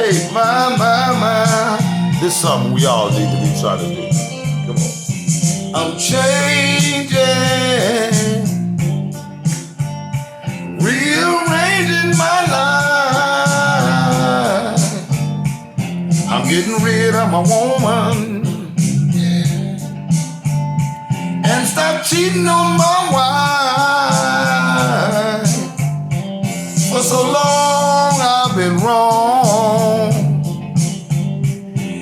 Hey, my. This is something we all need to be trying to do. Come on. I'm changing, rearranging my life. I'm getting rid of my woman and stop cheating on my wife. For so long I've been wrong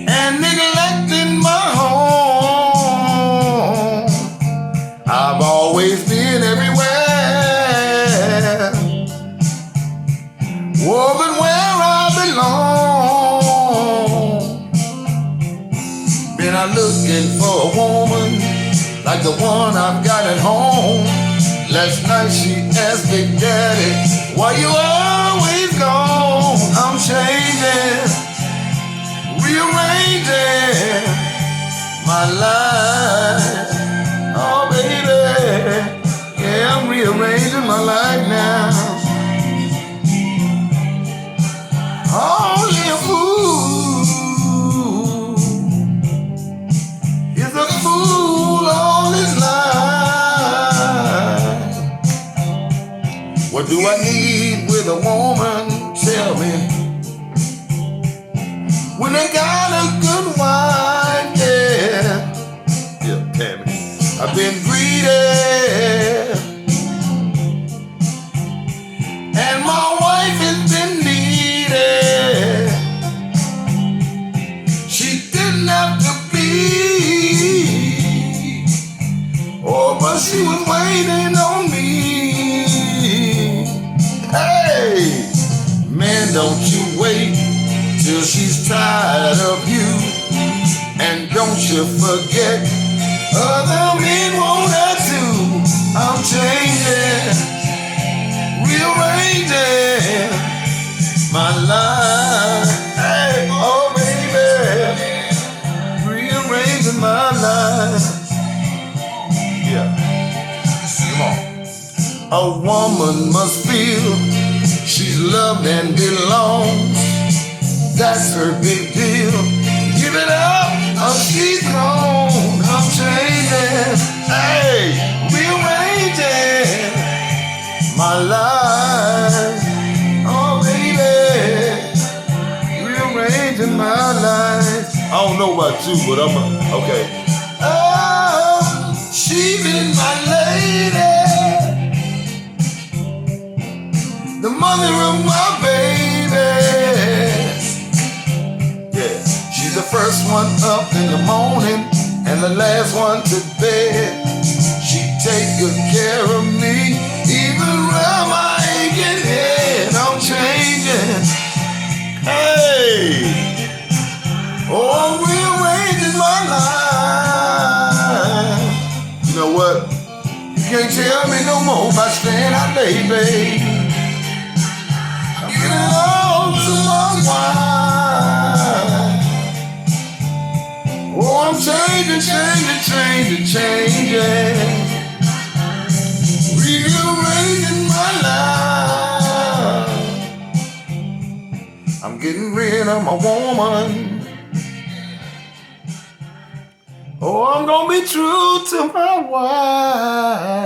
and neglecting my home. I've always been everywhere, oh, but where I belong. Been out looking for a woman like the one I've got at home. Last night she asked Big Daddy, why you always gone? I'm changing, rearranging my life. Oh baby, yeah, I'm rearranging my life now. Only a fool is a fool all his life. What do I need with a woman? Tell me. When I got a good wife, yeah. Yeah, Tammy. I've been greedy, and my wife has been needy. She didn't have to be, oh, but she was waiting on me. Hey, man, don't you wait till she's tired of you, and don't you forget other men want her too. I'm changing, rearranging my life. Hey, oh baby, rearranging my life. Yeah, come on. A woman must feel she's loved and belongs. That's her big deal. Give it up, or she's gone. I'm changing, hey, rearranging my life. Oh baby, rearranging my life. I don't know about you, but okay. Oh, she been my lady, the mother of my babies. Yeah, she's the first one up in the morning and the last one to bed. She take good care of me, even around my aching head. I'm changing, hey, oh, I'm rearranging my life. You know what? You can't tell me no more about staying out late, babe. I'm getting on to my wife. Oh, I'm changing, rearranging my life. I'm getting rid of my woman. Oh, I'm gonna be true to my wife.